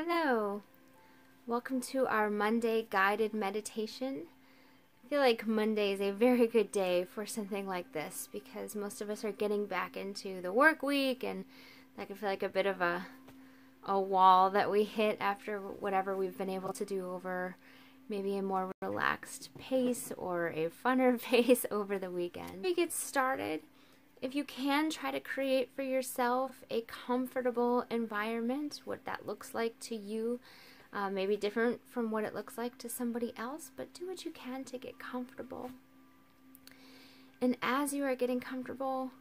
Hello, welcome to our Monday guided meditation. I feel like Monday is a very good day for something like this because most of us are getting back into the work week, and that can feel like a bit of a wall that we hit after whatever we've been able to do over maybe a more relaxed pace or a funner pace over the weekend. We get started. If you can, try to create for yourself a comfortable environment. What that looks like to you may be different from what it looks like to somebody else, but do what you can to get comfortable. And as you are getting comfortable,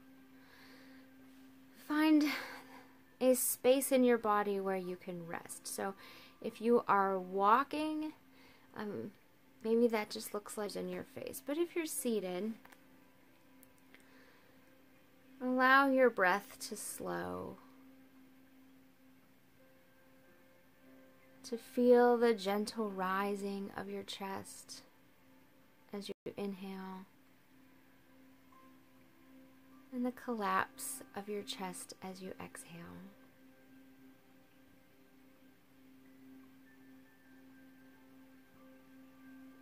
find a space in your body where you can rest. So if you are walking, maybe that just looks like in your face. But if you're seated, allow your breath to slow, to feel the gentle rising of your chest as you inhale, and the collapse of your chest as you exhale.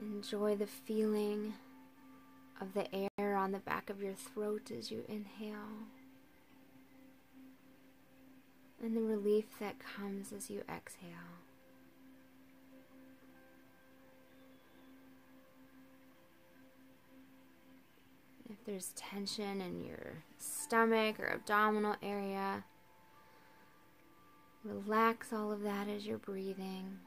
Enjoy the feeling of the air on the back of your throat as you inhale, and the relief that comes as you exhale. If there's tension in your stomach or abdominal area, relax all of that as you're breathing.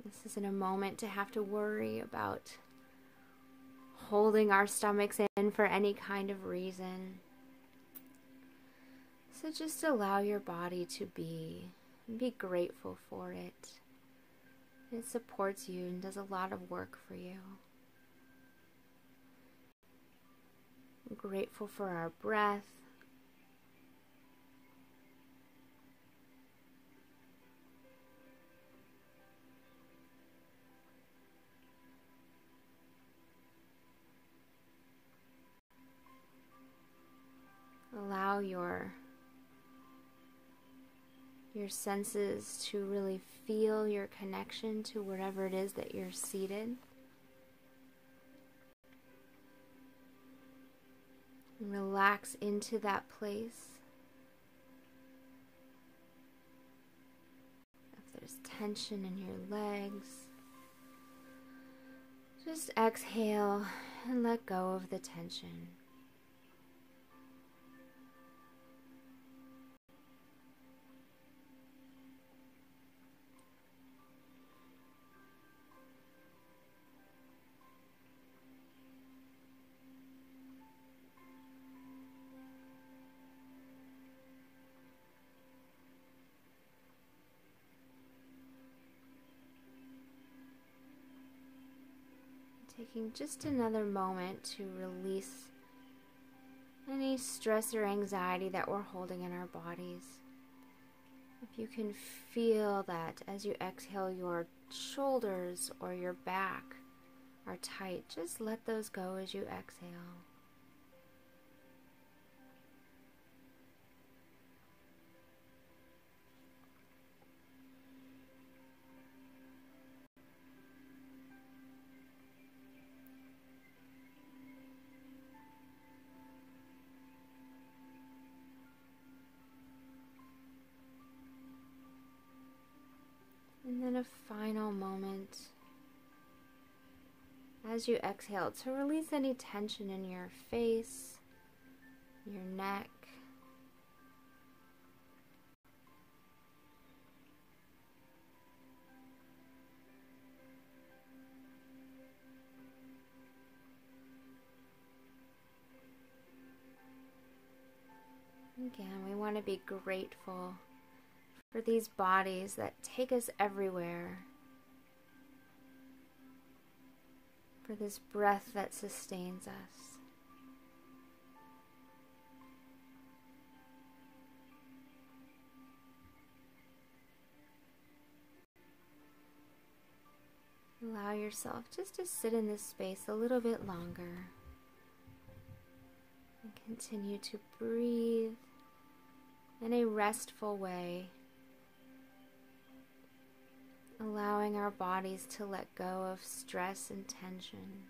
This isn't a moment to have to worry about holding our stomachs in for any kind of reason. So just allow your body to be, and be grateful for it. It supports you and does a lot of work for you. I'm grateful for our breath. Allow your senses to really feel your connection to wherever it is that you're seated. And relax into that place. If there's tension in your legs, just exhale and let go of the tension. Taking just another moment to release any stress or anxiety that we're holding in our bodies. If you can feel that as you exhale, your shoulders or your back are tight, just let those go as you exhale. And then a final moment as you exhale to release any tension in your face, your neck. Again, we want to be grateful for these bodies that take us everywhere, for this breath that sustains us. Allow yourself just to sit in this space a little bit longer. Continue to breathe in a restful way, allowing our bodies to let go of stress and tension.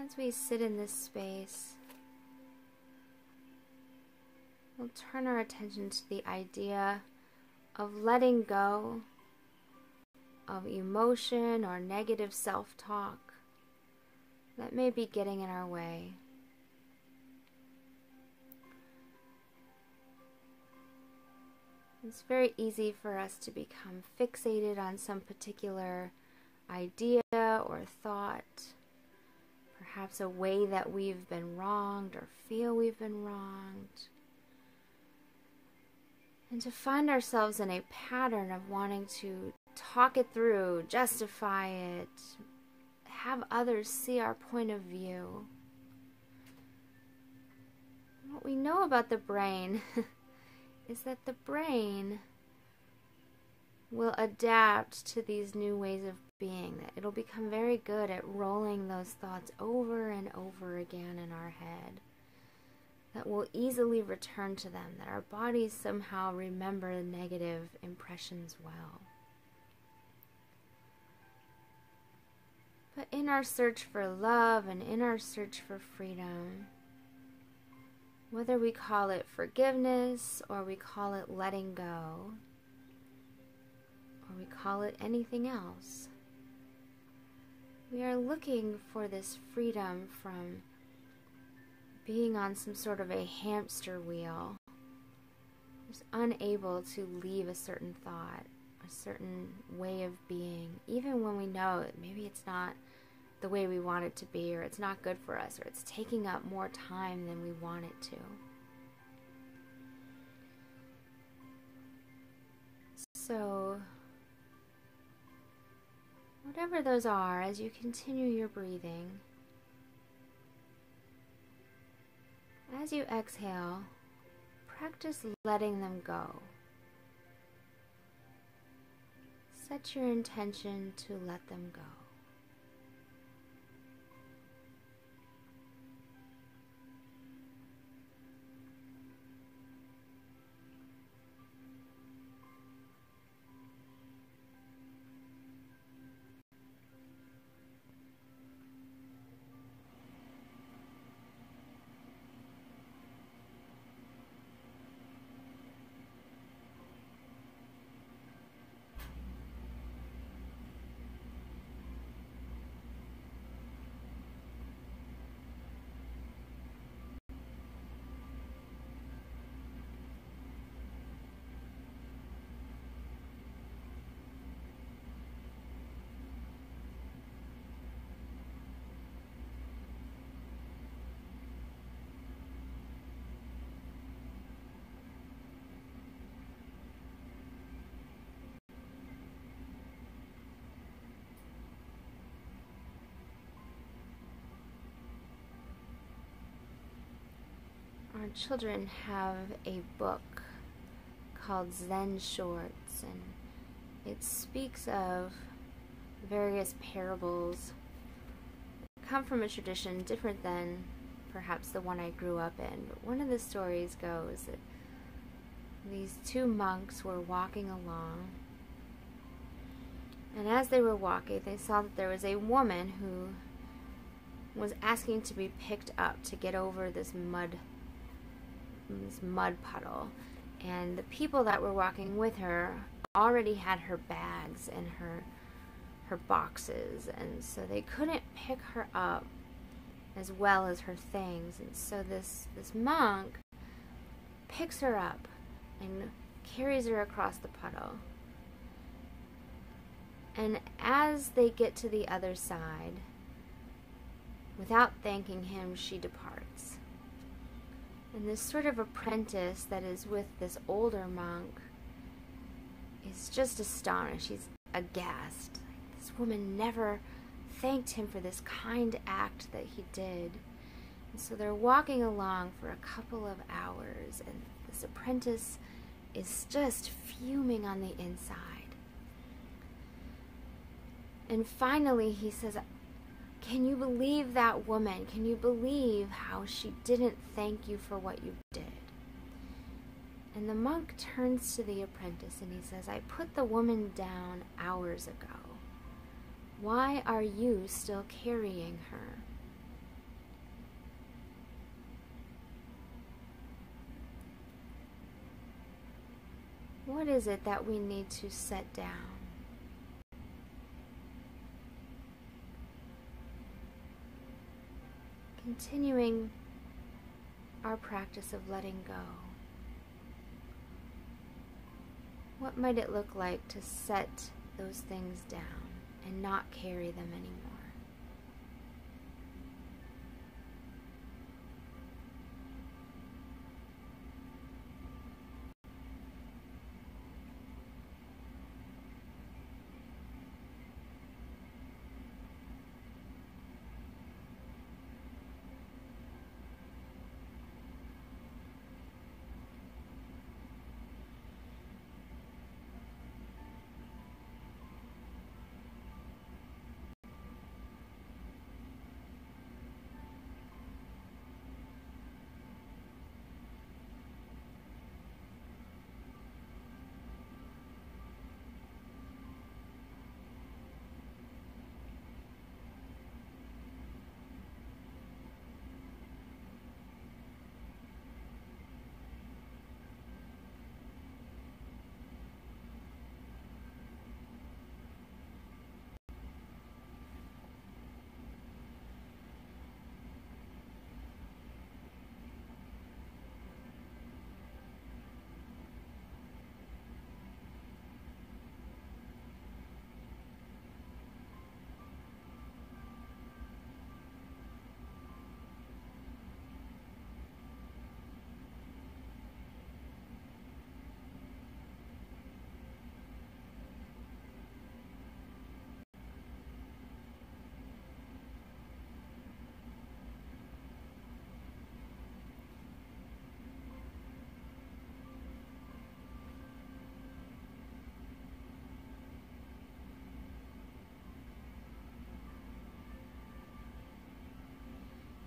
As we sit in this space, we'll turn our attention to the idea of letting go of emotion or negative self-talk that may be getting in our way. It's very easy for us to become fixated on some particular idea or thought, perhaps a way that we've been wronged or feel we've been wronged, and to find ourselves in a pattern of wanting to talk it through, justify it, have others see our point of view. What we know about the brain is that the brain will adapt to these new ways of being, that it'll become very good at rolling those thoughts over and over again in our head, that we'll easily return to them, that our bodies somehow remember the negative impressions well. But in our search for love and in our search for freedom, whether we call it forgiveness or we call it letting go, or we call it anything else, we are looking for this freedom from being on some sort of a hamster wheel, just unable to leave a certain thought, a certain way of being, even when we know that maybe it's not the way we want it to be, or it's not good for us, or it's taking up more time than we want it to. So, whatever those are, as you continue your breathing, as you exhale, practice letting them go. Set your intention to let them go. Our children have a book called Zen Shorts, and it speaks of various parables that come from a tradition different than perhaps the one I grew up in. But one of the stories goes that these two monks were walking along, and as they were walking, they saw that there was a woman who was asking to be picked up to get over this mud puddle, and the people that were walking with her already had her bags and her boxes, and so they couldn't pick her up as well as her things. And so this monk picks her up and carries her across the puddle. And as they get to the other side, without thanking him, she departs. And this sort of apprentice that is with this older monk is just astonished. He's aghast. This woman never thanked him for this kind act that he did. And so they're walking along for a couple of hours, and this apprentice is just fuming on the inside. And finally he says, "Can you believe that woman? Can you believe how she didn't thank you for what you did?" And the monk turns to the apprentice and he says, "I put the woman down hours ago. Why are you still carrying her?" What is it that we need to set down? Continuing our practice of letting go. What might it look like to set those things down and not carry them anymore?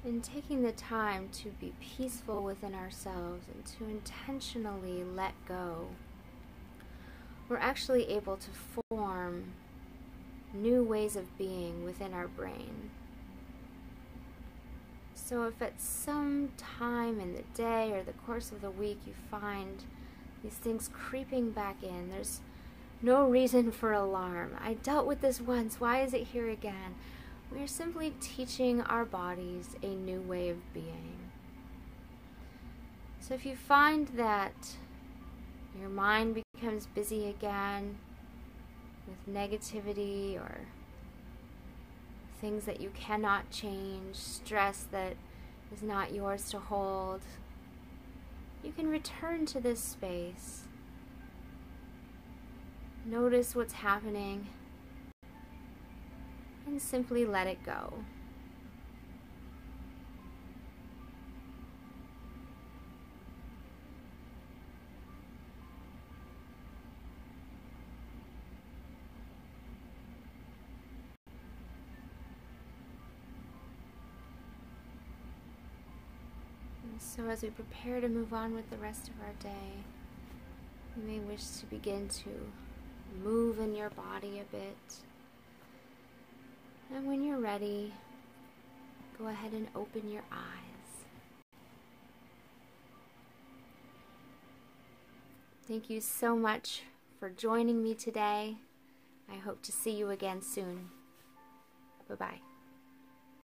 And taking the time to be peaceful within ourselves and to intentionally let go, we're actually able to form new ways of being within our brain. So if at some time in the day or the course of the week you find these things creeping back in, there's no reason for alarm. I dealt with this once, why is it here again? We are simply teaching our bodies a new way of being. So if you find that your mind becomes busy again with negativity or things that you cannot change, stress that is not yours to hold, you can return to this space. Notice what's happening and simply let it go. And so as we prepare to move on with the rest of our day, you may wish to begin to move in your body a bit. And when you're ready, go ahead and open your eyes. Thank you so much for joining me today. I hope to see you again soon. Bye-bye.